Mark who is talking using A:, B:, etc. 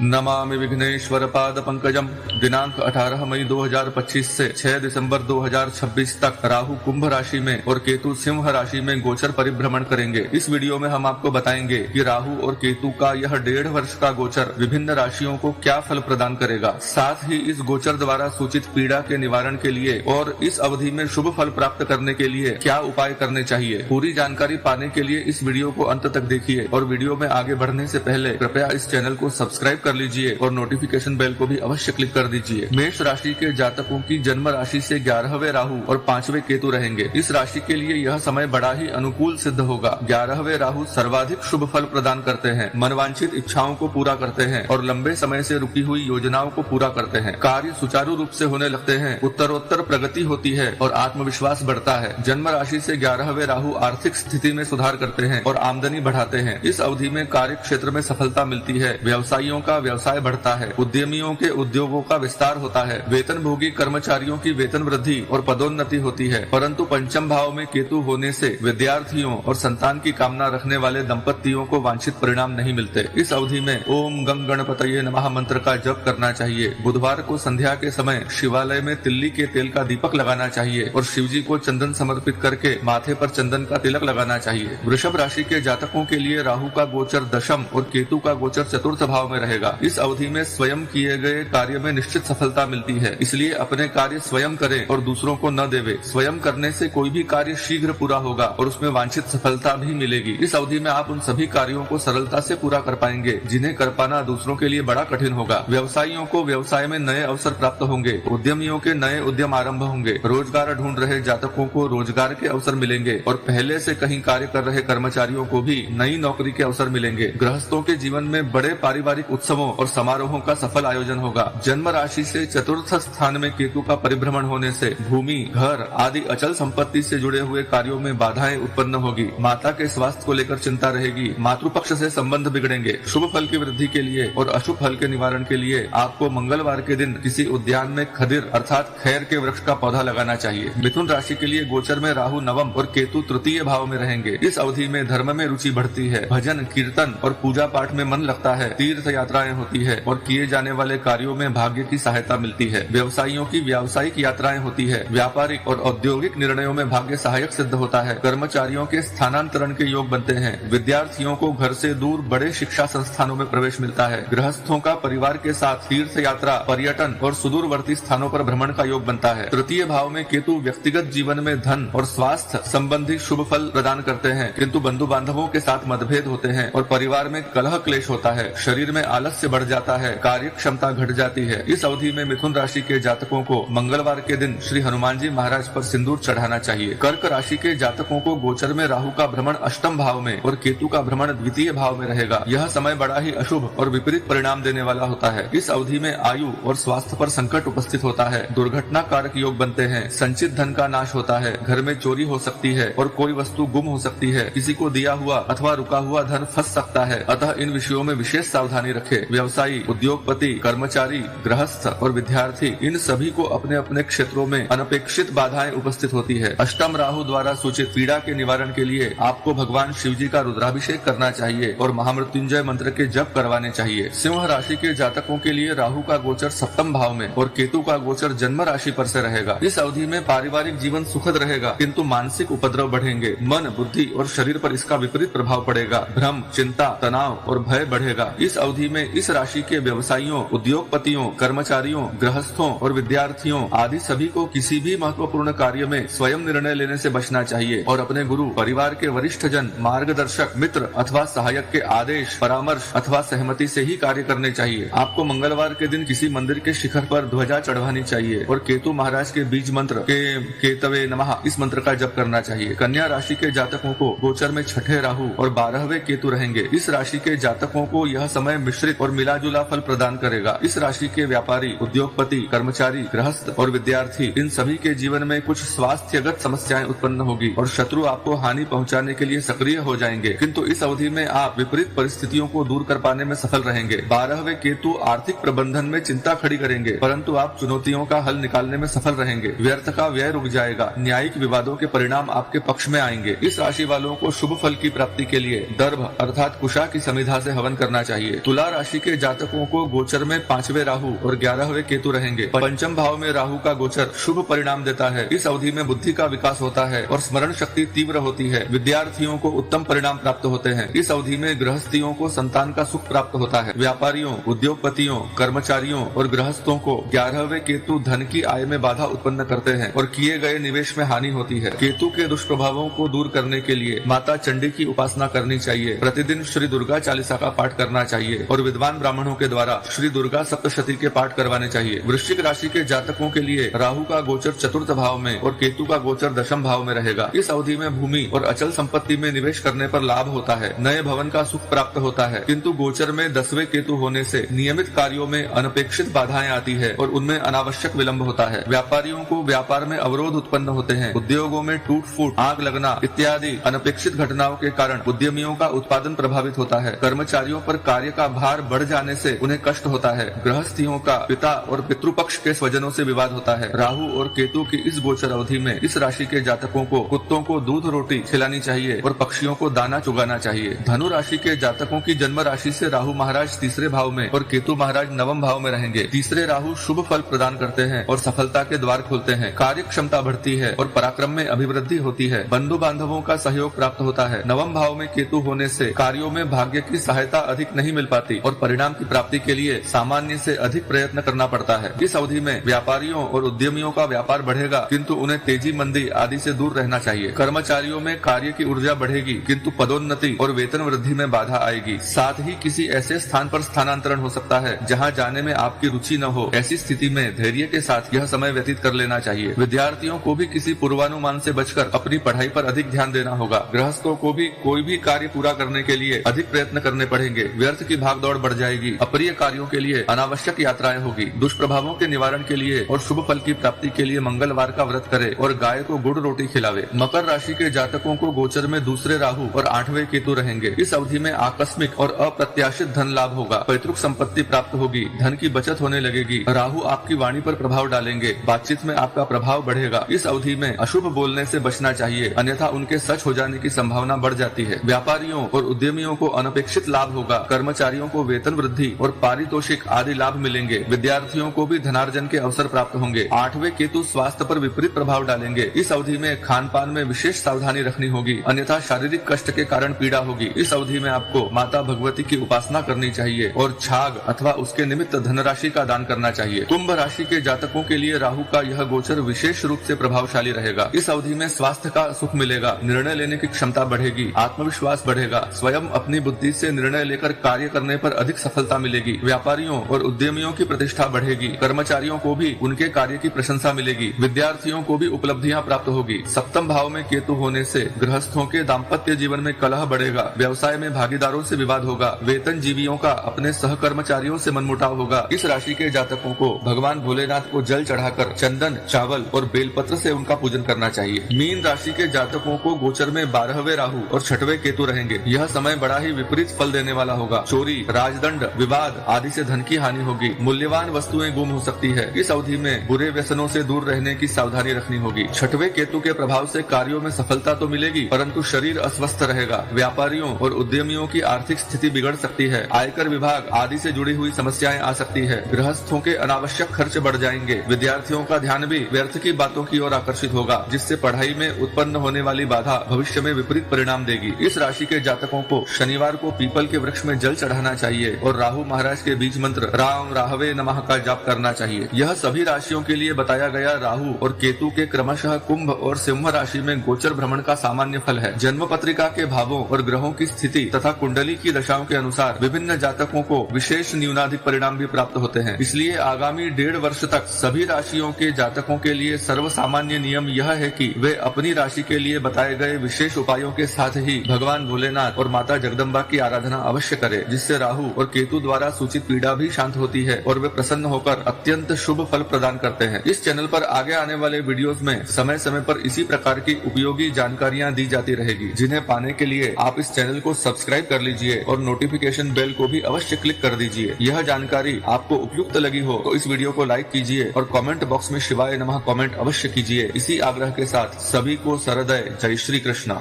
A: नमामि विघ्नेश्वर पाद पंकजम। दिनांक 18 मई 2025 से 6 दिसंबर 2026 तक राहु कुंभ राशि में और केतु सिंह राशि में गोचर परिभ्रमण करेंगे। इस वीडियो में हम आपको बताएंगे कि राहु और केतु का यह 1.5 वर्ष का गोचर विभिन्न राशियों को क्या फल प्रदान करेगा। साथ ही इस गोचर द्वारा सूचित पीड़ा के निवारण के लिए और इस अवधि में शुभ फल प्राप्त करने के लिए क्या उपाय करने चाहिए। पूरी जानकारी पाने के लिए इस वीडियो को अंत तक देखिए और वीडियो में आगे बढ़ने से पहले कृपया इस चैनल को सब्सक्राइब कर लीजिए और नोटिफिकेशन बेल को भी अवश्य क्लिक कर दीजिए। मेष राशि के जातकों की जन्म राशि से 11वें राहु और 5वें केतु रहेंगे। इस राशि के लिए यह समय बड़ा ही अनुकूल सिद्ध होगा। 11वें राहु सर्वाधिक शुभ फल प्रदान करते हैं, मनवांछित इच्छाओं को पूरा करते हैं और लंबे समय से रुकी हुई योजनाओं को पूरा करते हैं। कार्य सुचारू रूप से होने लगते हैं, उत्तरोत्तर प्रगति होती है और आत्मविश्वास बढ़ता है। जन्म राशि से 11वें राहु आर्थिक स्थिति में सुधार करते हैं और आमदनी बढ़ाते हैं। इस अवधि में कार्य क्षेत्र में सफलता मिलती है, व्यवसायियों का व्यवसाय बढ़ता है, उद्यमियों के उद्योगों का विस्तार होता है, वेतन भोगी कर्मचारियों की वेतन वृद्धि और पदोन्नति होती है। परंतु पंचम भाव में केतु होने से विद्यार्थियों और संतान की कामना रखने वाले दंपतियों को वांछित परिणाम नहीं मिलते। इस अवधि में ओम गंग गणपतये नमः मंत्र का जप करना चाहिए। बुधवार को संध्या के समय शिवालय में तिल्ली के तेल का दीपक लगाना चाहिए और शिवजी को चंदन समर्पित करके माथे पर चंदन का तिलक लगाना चाहिए। वृषभ राशि के जातकों के लिए राहु का गोचर दशम और केतु का गोचर चतुर्थ भाव में रहेगा। इस अवधि में स्वयं किए गए कार्य में निश्चित सफलता मिलती है, इसलिए अपने कार्य स्वयं करें और दूसरों को न देवे। स्वयं करने से कोई भी कार्य शीघ्र पूरा होगा और उसमें वांछित सफलता भी मिलेगी। इस अवधि में आप उन सभी कार्यों को सरलता से पूरा कर पाएंगे जिन्हें कर पाना दूसरों के लिए बड़ा कठिन होगा। व्यवसायियों को व्यवसाय में नए अवसर प्राप्त होंगे, उद्यमियों के नए उद्यम आरंभ होंगे, रोजगार ढूंढ रहे जातकों को रोजगार के अवसर मिलेंगे और पहले से कहीं कार्य कर रहे कर्मचारियों को भी नई नौकरी के अवसर मिलेंगे। गृहस्थों के जीवन में बड़े पारिवारिक उत्सवों और समारोहों का सफल आयोजन होगा। जन्म राशि से चतुर्थ स्थान में केतु का परिभ्रमण होने से भूमि, घर आदि अचल संपत्ति से जुड़े हुए कार्यों में बाधाएं उत्पन्न होगी। माता के स्वास्थ्य को लेकर चिंता रहेगी। मातृपक्ष से संबंध बिगड़ेंगे। शुभ फल की वृद्धि के लिए और अशुभ फल के निवारण के लिए आपको मंगलवार के दिन किसी उद्यान में खदिर अर्थात खैर के वृक्ष का पौधा लगाना चाहिए। मिथुन राशि के लिए गोचर में राहु नवम और केतु तृतीय भाव में रहेंगे। इस अवधि में धर्म में रुचि बढ़ती है, भजन कीर्तन और पूजा पाठ में मन लगता है, तीर्थ यात्राएं होती है और किए जाने वाले कार्यों में भाग्य की सहायता मिलती है। व्यवसायियों की व्यावसायिक यात्राएं होती है, व्यापारिक और औद्योगिक निर्णयों में भाग्य सहायक सिद्ध होता है। कर्मचारियों के स्थानांतरण के योग बनते हैं। विद्यार्थियों को घर से दूर बड़े शिक्षा संस्थानों में प्रवेश मिलता है। गृहस्थों का परिवार के साथ तीर्थ यात्रा, पर्यटन और सुदूरवर्ती स्थानों पर भ्रमण का योग बनता है। तृतीय भाव में केतु व्यक्तिगत जीवन में धन और स्वास्थ्य संबंधी शुभ फल प्रदान करते हैं, किंतु बंधु बांधवों के साथ मतभेद होते हैं और परिवार में कलह क्लेश होता है। शरीर में आलस्य बढ़ जाता है, कार्य क्षमता घट जाती है। इस अवधि में मिथुन राशि के जातकों को मंगलवार के दिन श्री हनुमान जी महाराज पर सिंदूर चढ़ाना चाहिए। कर्क राशि के जातकों को गोचर में राहु का भ्रमण अष्टम भाव में और केतु का भ्रमण द्वितीय भाव में रहेगा। यह समय बड़ा ही अशुभ और विपरीत परिणाम देने वाला होता है। इस अवधि में आयु और स्वास्थ्य पर संकट उपस्थित होता है। दुर्घटना कारक योग बनते हैं। संचित धन का नाश होता है। घर में चोरी हो सकती है और कोई वस्तु गुम हो सकती है। किसी को दिया हुआ अथवा रुका हुआ धन फंस सकता है, अतः इन विषयों में विशेष सावधानी रखें। व्यवसायी, उद्योगपति, कर्मचारी, गृहस्थ और विद्यार्थी इन सभी को अपने अपने क्षेत्रों में अनपेक्षित बाधाएं उपस्थित होती है। अष्टम राहु द्वारा सूचित पीड़ा के निवारण के लिए आपको भगवान शिव जी का रुद्राभिषेक करना चाहिए और महामृत्युंजय मंत्र के जप करवाने चाहिए। सिंह राशि के जातकों के लिए राहु का गोचर सप्तम भाव में और केतु का गोचर जन्म राशि पर से रहेगा। इस अवधि में पारिवारिक जीवन सुखद रहेगा, किंतु मानसिक उपद्रव बढ़ेंगे। मन, बुद्धि और शरीर पर इसका विपरीत प्रभाव पड़ेगा। भ्रम, चिंता, तनाव और भय बढ़ेगा। इस अवधि में इस राशि के व्यवसायियों, उद्योगपतियों, कर्मचारियों, गृहस्थों और विद्यार्थियों आदि सभी को किसी भी महत्वपूर्ण कार्य में स्वयं निर्णय लेने से बचना चाहिए और अपने गुरु, परिवार के वरिष्ठ जन, मार्गदर्शक, मित्र अथवा सहायक के आदेश, परामर्श अथवा सहमति से ही कार्य करने चाहिए। आपको मंगलवार के दिन किसी मंदिर के शिखर पर ध्वजा चढ़वानी चाहिए और केतु महाराज के बीज मंत्र केतवे नमः इस मंत्र का जप करना चाहिए। कन्या राशि के जातकों को गोचर में छठे राहु और 12वें केतु रहेंगे। इस राशि के जातकों को यह समय मिश्रित और मिलाजुला फल प्रदान करेगा। इस राशि के व्यापारी, उद्योगपति, कर्मचारी, गृहस्थ और विद्यार्थी इन सभी के जीवन में कुछ स्वास्थ्यगत समस्याएं उत्पन्न होगी और शत्रु आपको हानि पहुंचाने के लिए सक्रिय हो जाएंगे, किंतु इस अवधि में आप विपरीत परिस्थितियों को दूर कर पाने में सफल रहेंगे। 12वें केतु आर्थिक प्रबंधन में चिंता खड़ी करेंगे, परंतु आप चुनौतियों का हल निकालने में सफल रहेंगे। व्यर्थ का व्यय रुक जाएगा। न्यायिक विवादों के परिणाम आपके पक्ष में आएंगे। इस राशि वालों को शुभ फल की प्राप्ति के लिए दर्भ अर्थात कुशा की समिधा से हवन करना चाहिए। तुला राशि राशि के जातकों को गोचर में 5वें राहु और 11वें केतु रहेंगे। पंचम भाव में राहु का गोचर शुभ परिणाम देता है। इस अवधि में बुद्धि का विकास होता है और स्मरण शक्ति तीव्र होती है। विद्यार्थियों को उत्तम परिणाम प्राप्त होते हैं। इस अवधि में गृहस्थियों को संतान का सुख प्राप्त होता है। व्यापारियों, उद्योगपतियों, कर्मचारियों और गृहस्थों को 11वें केतु धन की आय में बाधा उत्पन्न करते हैं और किए गए निवेश में हानि होती है। केतु के दुष्प्रभावों को दूर करने के लिए माता चंडी की उपासना करनी चाहिए। प्रतिदिन श्री दुर्गा चालीसा का पाठ करना चाहिए और विद्वान ब्राह्मणों के द्वारा श्री दुर्गा सप्तशती के पाठ करवाने चाहिए। वृश्चिक राशि के जातकों के लिए राहु का गोचर चतुर्थ भाव में और केतु का गोचर दशम भाव में रहेगा। इस अवधि में भूमि और अचल संपत्ति में निवेश करने पर लाभ होता है। नए भवन का सुख प्राप्त होता है, किंतु गोचर में 10वें केतु होने से नियमित कार्यों में अनपेक्षित बाधाएं आती है और उनमें अनावश्यक विलंब होता है। व्यापारियों को व्यापार में अवरोध उत्पन्न होते हैं। उद्योगों में टूट फूट, आग लगना इत्यादि अनपेक्षित घटनाओं के कारण उद्यमियों का उत्पादन प्रभावित होता है। कर्मचारियों पर कार्य का भार बढ़ जाने से उन्हें कष्ट होता है। गृहस्थियों का पिता और पितृपक्ष के स्वजनों से विवाद होता है। राहु और केतु की इस गोचर अवधि में इस राशि के जातकों को कुत्तों को दूध रोटी खिलानी चाहिए और पक्षियों को दाना चुगाना चाहिए। धनु राशि के जातकों की जन्म राशि से राहु महाराज तीसरे भाव में और केतु महाराज नवम भाव में रहेंगे। तीसरे राहु शुभ फल प्रदान करते हैं और सफलता के द्वार खोलते हैं। कार्य क्षमता बढ़ती है और पराक्रम में अभिवृद्धि होती है। बंधु बांधवों का सहयोग प्राप्त होता है। नवम भाव में केतु होने से कार्यों में भाग्य की सहायता अधिक नहीं मिल पाती और परिणाम की प्राप्ति के लिए सामान्य से अधिक प्रयत्न करना पड़ता है। इस अवधि में व्यापारियों और उद्यमियों का व्यापार बढ़ेगा, किंतु उन्हें तेजी मंदी आदि से दूर रहना चाहिए। कर्मचारियों में कार्य की ऊर्जा बढ़ेगी, किंतु पदोन्नति और वेतन वृद्धि में बाधा आएगी। साथ ही किसी ऐसे स्थान पर स्थानांतरण हो सकता है जहां जाने में आपकी रुचि न हो। ऐसी स्थिति में धैर्य के साथ यह समय व्यतीत कर लेना चाहिए। विद्यार्थियों को भी किसी पूर्वानुमान से बचकर अपनी पढ़ाई पर अधिक ध्यान देना होगा। गृहस्थों को भी कोई भी कार्य पूरा करने के लिए अधिक प्रयत्न करने पड़ेंगे। व्यर्थ की भागदौड़ बढ़ जाएगी। अप्रिय कार्यों के लिए अनावश्यक यात्राएं होगी। दुष्प्रभावों के निवारण के लिए और शुभ फल की प्राप्ति के लिए मंगलवार का व्रत करे और गाय को गुड़ रोटी खिलावे। मकर राशि के जातकों को गोचर में दूसरे राहु और 8वें केतु रहेंगे। इस अवधि में आकस्मिक और अप्रत्याशित धन लाभ होगा। पैतृक संपत्ति प्राप्त होगी। धन की बचत होने लगेगी। राहु आपकी वाणी पर प्रभाव डालेंगे। बातचीत में आपका प्रभाव बढ़ेगा। इस अवधि में अशुभ बोलने से बचना चाहिए, अन्यथा उनके सच हो जाने की संभावना बढ़ जाती है। व्यापारियों और उद्यमियों को अनपेक्षित लाभ होगा। कर्मचारियों को वेतन वृद्धि और पारितोषिक आदि लाभ मिलेंगे। विद्यार्थियों को भी धनार्जन के अवसर प्राप्त होंगे। 8वें केतु स्वास्थ्य पर विपरीत प्रभाव डालेंगे। इस अवधि में खान पान में विशेष सावधानी रखनी होगी, अन्यथा शारीरिक कष्ट के कारण पीड़ा होगी। इस अवधि में आपको माता भगवती की उपासना करनी चाहिए और छाग अथवा उसके निमित्त धनराशि का दान करना चाहिए। कुंभ राशि के जातकों के लिए राहु का यह गोचर विशेष रूप से प्रभावशाली रहेगा। इस अवधि में स्वास्थ्य का सुख मिलेगा। निर्णय लेने की क्षमता बढ़ेगी। आत्मविश्वास बढ़ेगा। स्वयं अपनी बुद्धि से निर्णय लेकर कार्य करने पर अधिक सफलता मिलेगी। व्यापारियों और उद्यमियों की प्रतिष्ठा बढ़ेगी। कर्मचारियों को भी उनके कार्य की प्रशंसा मिलेगी। विद्यार्थियों को भी उपलब्धियां प्राप्त होगी। सप्तम भाव में केतु होने से गृहस्थों के दाम्पत्य जीवन में कलह बढ़ेगा। व्यवसाय में भागीदारों से विवाद होगा। वेतन जीवियों का अपने सहकर्मचारियों से मनमुटाव होगा। इस राशि के जातकों को भगवान भोलेनाथ को जल चढ़ाकर चंदन, चावल और बेलपत्र से उनका पूजन करना चाहिए। मीन राशि के जातकों को गोचर में 12वें राहु और 6वें केतु रहेंगे। यह समय बड़ा ही विपरीत फल देने वाला होगा। चोरी, राजदंड, विवाद आदि से धन की हानि होगी। मूल्यवान वस्तुएं गुम हो सकती है। इस अवधि में बुरे व्यसनों से दूर रहने की सावधानी रखनी होगी। 6वें केतु के प्रभाव से कार्यों में सफलता तो मिलेगी, परंतु शरीर अस्वस्थ रहेगा। व्यापारियों और उद्यमियों की आर्थिक स्थिति बिगड़ सकती है। आयकर विभाग आदि से जुड़ी हुई समस्याएं आ सकती है। गृहस्थों के अनावश्यक खर्च बढ़ जाएंगे। विद्यार्थियों का ध्यान भी व्यर्थ की बातों की ओर आकर्षित होगा, जिससे पढ़ाई में उत्पन्न होने वाली बाधा भविष्य में विपरीत परिणाम देगी। इस राशि के जातकों को शनिवार को पीपल के वृक्ष में जल चढ़ाना चाहिए और राहु महाराज के बीज मंत्र राम राहवे नमः का जाप करना चाहिए। यह सभी राशियों के लिए बताया गया राहु और केतु के क्रमशः कुंभ और सिंह राशि में गोचर भ्रमण का सामान्य फल है। जन्म पत्रिका के भावों और ग्रहों की स्थिति तथा कुंडली की दशाओं के अनुसार विभिन्न जातकों को विशेष न्यूनाधिक परिणाम भी प्राप्त होते हैं। इसलिए आगामी 1.5 वर्ष तक सभी राशियों के जातकों के लिए सर्वसामान्य नियम यह है कि वे अपनी राशि के लिए बताए गए विशेष उपायों के साथ ही भगवान भोलेनाथ और माता जगदम्बा की आराधना अवश्य करें, जिससे राहु और केतु द्वारा सूचित पीड़ा भी शांत होती है और वे प्रसन्न होकर अत्यंत शुभ फल प्रदान करते हैं। इस चैनल पर आगे आने वाले वीडियोस में समय समय पर इसी प्रकार की उपयोगी जानकारियां दी जाती रहेगी, जिन्हें पाने के लिए आप इस चैनल को सब्सक्राइब कर लीजिए और नोटिफिकेशन बेल को भी अवश्य क्लिक कर दीजिए। यह जानकारी आपको उपयुक्त लगी हो तो इस वीडियो को लाइक कीजिए और कमेंट बॉक्स में शिवाय नमः कमेंट अवश्य कीजिए। इसी आग्रह के साथ सभी को सहृदय जय श्री कृष्ण।